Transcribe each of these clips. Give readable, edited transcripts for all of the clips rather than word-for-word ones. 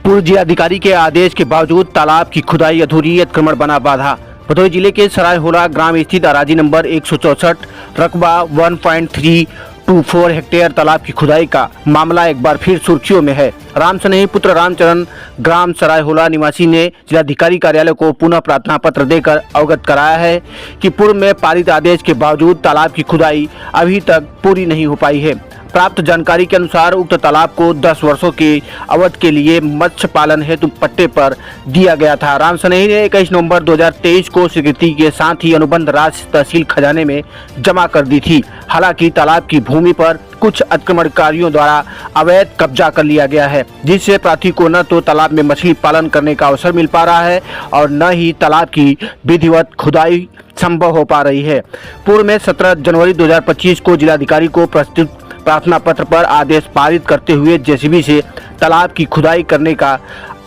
पूर्व जिलाधिकारी के आदेश के बावजूद तालाब की खुदाई अधूरी, अतिक्रमण बना बाधा। भदोही जिले के सरायहोला ग्राम स्थित अराजी नंबर 164 रकबा 1.324 हेक्टेयर तालाब की खुदाई का मामला एक बार फिर सुर्खियों में है। राम सनेही पुत्र रामचरण ग्राम सरायहोला निवासी ने जिलाधिकारी कार्यालय को पुनः प्रार्थना पत्र देकर अवगत कराया है कि पूर्व में पारित आदेश के बावजूद तालाब की खुदाई अभी तक पूरी नहीं हो पाई है। प्राप्त जानकारी के अनुसार उक्त तालाब को 10 वर्षों के अवधि के लिए मत्स्य पालन हेतु पट्टे पर दिया गया था। राम सनेही ने 21 नवंबर 2023 को स्वीकृति के साथ ही अनुबंध राशि तहसील खजाने में जमा कर दी थी। हालांकि तालाब की भूमि पर कुछ अतिक्रमणकारियों द्वारा अवैध कब्जा कर लिया गया है, जिससे प्रार्थी को न तो तालाब में मछली पालन करने का अवसर मिल पा रहा है और न ही तालाब की विधिवत खुदाई संभव हो पा रही है। पूर्व में 17 जनवरी 2025 को जिलाधिकारी को प्रस्तुत प्रार्थना पत्र पर आदेश पारित करते हुए जेसीबी से तालाब की खुदाई करने का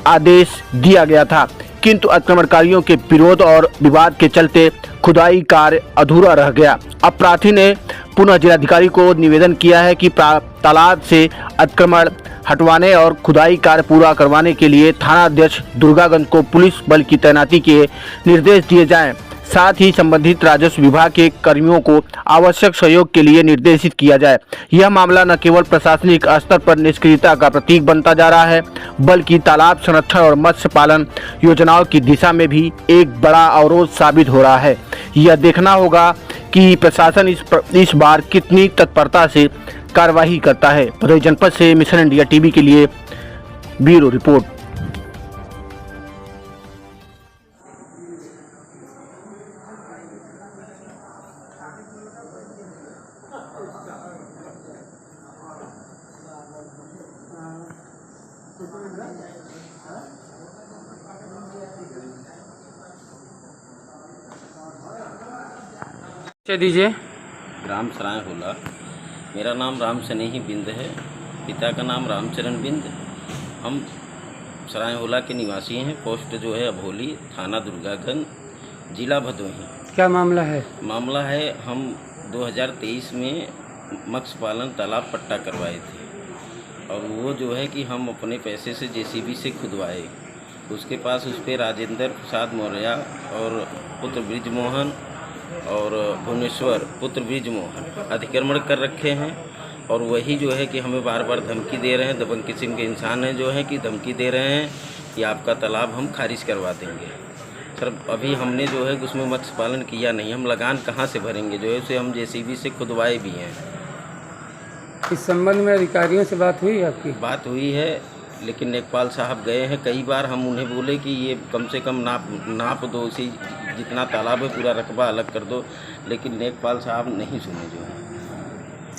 आदेश दिया गया था, किंतु अतिक्रमणकारियों के विरोध और विवाद के चलते खुदाई कार्य अधूरा रह गया। अब प्रार्थी ने पुनः जिलाधिकारी को निवेदन किया है कि तालाब से अतिक्रमण हटवाने और खुदाई कार्य पूरा करवाने के लिए थानाध्यक्ष दुर्गागंज को पुलिस बल की तैनाती के निर्देश दिए जाएं। साथ ही संबंधित राजस्व विभाग के कर्मियों को आवश्यक सहयोग के लिए निर्देशित किया जाए। यह मामला न केवल प्रशासनिक स्तर पर निष्क्रियता का प्रतीक बनता जा रहा है, बल्कि तालाब संरक्षण और मत्स्य पालन योजनाओं की दिशा में भी एक बड़ा अवरोध साबित हो रहा है। यह देखना होगा कि प्रशासन इस बार कितनी तत्परता से कार्यवाही करता है। भदोही जनपद से मिशन इंडिया टीवी के लिए ब्यूरो रिपोर्ट। दीजिए। ग्राम सरायहोला, मेरा नाम राम सनेही बिंद है, पिता का नाम रामचरण बिंद। हम सरायहोला के निवासी हैं। पोस्ट जो है अभोली, थाना दुर्गागंज, जिला भदोही। क्या मामला है? मामला है, हम 2023 में मत्स्य पालन तालाब पट्टा करवाए थे और वो जो है कि हम अपने पैसे से जेसीबी से खुदवाए। उसके पास उस पर राजेंद्र प्रसाद मौर्य और पुत्र ब्रिजमोहन और भुवनेश्वर पुत्र ब्रिजमोहन अतिक्रमण कर रखे हैं और वही जो है कि हमें बार बार धमकी दे रहे हैं। दबंग किस्म के इंसान हैं जो है कि धमकी दे रहे हैं कि आपका तालाब हम खारिज करवा देंगे। सर, अभी हमने जो है उसमें मत्स्य पालन किया नहीं, हम लगान कहाँ से भरेंगे? जो है उसे हम जेसीबी से खुदवाए भी हैं। इस संबंध में अधिकारियों से बात हुई? आपकी बात हुई है, लेकिन लेखपाल साहब गए हैं कई बार। हम उन्हें बोले कि ये कम से कम नाप दो, उसी जितना तालाब है पूरा रकबा अलग कर दो, लेकिन लेखपाल साहब नहीं सुने जो है।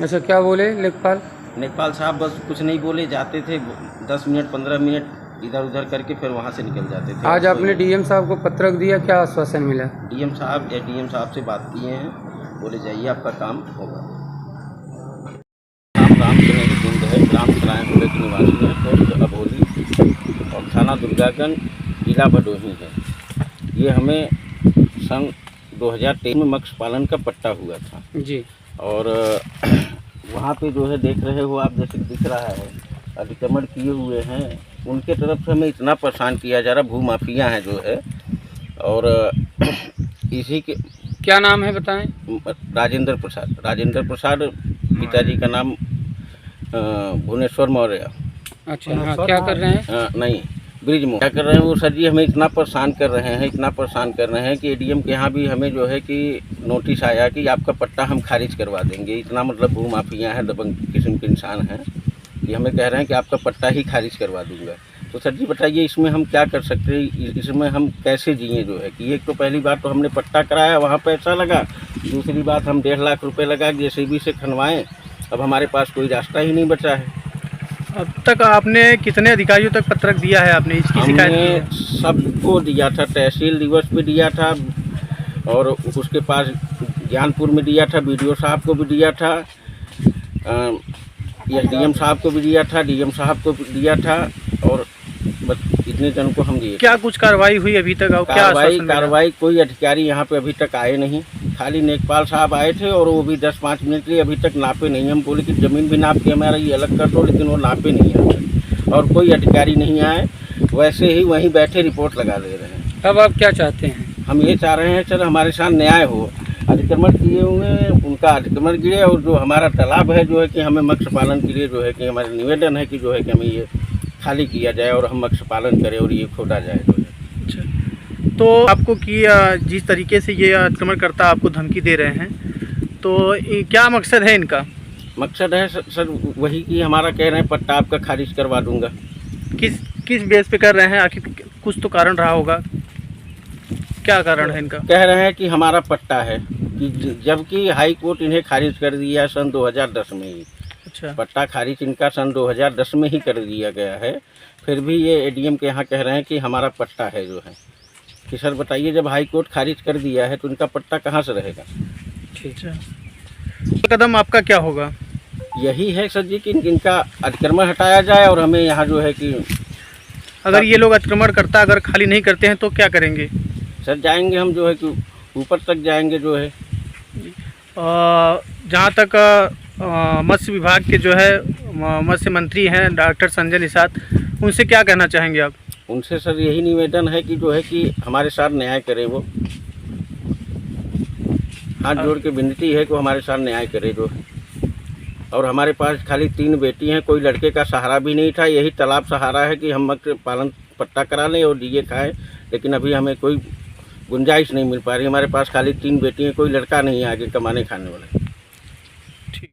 अच्छा, क्या बोले लेखपाल? लेखपाल साहब बस कुछ नहीं बोले, जाते थे 10 मिनट 15 मिनट इधर उधर करके फिर वहाँ से निकल जाते थे। आज आपने डीएम साहब को पत्रक दिया, क्या आश्वासन मिला? डीएम साहब से बात किए हैं, बोले जाइए आपका काम होगा। राम सनेही बिंद है, ग्राम सरायहोला के निवासी है, पोस्ट अभोली और थाना दुर्गागंज, जिला भदोही है। ये हमें सन 2023 में मत्स्य पालन का पट्टा हुआ था जी। और वहाँ पे जो है देख रहे हो आप, जैसे दिख रहा है अतिक्रमण किए हुए हैं। उनके तरफ से हमें इतना परेशान किया जा रहा, भूमाफिया हैं जो है। और इसी के क्या नाम है बताएं? राजेंद्र प्रसाद, पिताजी का नाम भुवनेश्वर मौर्य। अच्छा, हाँ, क्या कर रहे हैं? नहीं, ब्रिजमोहन क्या कर रहे हैं वो सर जी, हमें इतना परेशान कर रहे हैं कि एडीएम के यहाँ भी हमें जो है कि नोटिस आया कि आपका पट्टा हम खारिज करवा देंगे। इतना मतलब भूमाफिया हैं, दबंग किस्म के इंसान हैं, कि हमें कह रहे हैं कि आपका पट्टा ही खारिज करवा दूंगा। तो सर जी बताइए, इसमें हम क्या कर सकते हैं? इसमें हम कैसे जिए? जो है कि एक तो पहली बात तो हमने पट्टा कराया, वहाँ पैसा लगा। दूसरी बात, हम 1.5 लाख रुपये लगा जेसीबी से खनवाएँ। अब हमारे पास कोई रास्ता ही नहीं बचा है। अब तक आपने कितने अधिकारियों तक पत्रक दिया है? आपने इसकी शिकायत की है? सबको दिया था, तहसील दिवस भी दिया था और उसके पास ज्ञानपुर में दिया था, बीडीओ साहब को भी दिया था, एसडीएम साहब को भी दिया था, डीएम साहब को भी दिया था और बस इतने जन को हम दिए। क्या कुछ कार्रवाई हुई अभी तक? कार्रवाई कोई अधिकारी यहाँ पे अभी तक आए नहीं। खाली लेखपाल साहब आए थे और वो भी 10-5 मिनट के लिए अभी तक नापे नहीं। हम बोले कि ज़मीन भी नाप के हमारा ये अलग कर दो, लेकिन वो नापे नहीं आए और कोई अधिकारी नहीं आए। वैसे ही वहीं बैठे रिपोर्ट लगा दे रहे हैं। अब आप क्या चाहते हैं? हम ये चाह रहे हैं सर हमारे साथ न्याय हो। अतिक्रमण किए हुए हैं, उनका अतिक्रमण गिरे, और जो हमारा तालाब है जो है कि हमें मत्स्य पालन के लिए जो है कि हमारा निवेदन है कि जो है कि हमें ये खाली किया जाए और हम मत्स्य पालन करें और ये खोदा जाए जो है। अच्छा, तो आपको कि जिस तरीके से ये आक्रमणकर्ता आपको धमकी दे रहे हैं, तो ये क्या मकसद है इनका? मकसद है सर वही कि हमारा कह रहे हैं पट्टा आपका खारिज करवा दूंगा। किस बेस पे कर रहे हैं? आखिर कुछ तो कारण रहा होगा, क्या कारण है इनका? कह रहे हैं कि हमारा पट्टा है, कि जबकि हाई कोर्ट इन्हें खारिज कर दिया सन 2010 में ही। अच्छा, पट्टा खारिज इनका सन 2010 में ही कर दिया गया है, फिर भी ये एडीएम के यहाँ कह रहे हैं कि हमारा पट्टा है जो है। कि सर बताइए, जब हाई कोर्ट खारिज कर दिया है तो इनका पट्टा कहाँ से रहेगा? ठीक है, कदम आपका क्या होगा? यही है सर जी कि इनका अतिक्रमण हटाया जाए और हमें यहाँ जो है कि अगर ये लोग अतिक्रमणकर्ता अगर खाली नहीं करते हैं तो क्या करेंगे? सर जाएंगे हम जो है कि ऊपर तक जाएंगे जो है। जहाँ तक मत्स्य विभाग के जो है मत्स्य मंत्री हैं डॉक्टर संजय निषाद, उनसे क्या कहना चाहेंगे आप? उनसे सर यही निवेदन है कि जो है कि हमारे साथ न्याय करें वो। हाथ जोड़ के विनती है कि हमारे साथ न्याय करे जो है। और हमारे पास खाली 3 बेटी हैं, कोई लड़के का सहारा भी नहीं था, यही तालाब सहारा है कि हम मत्स्य पालन पट्टा करा लें और डीए खाएं, लेकिन अभी हमें कोई गुंजाइश नहीं मिल पा रही। हमारे पास खाली 3 बेटी हैं, कोई लड़का नहीं है आगे कमाने खाने वाला।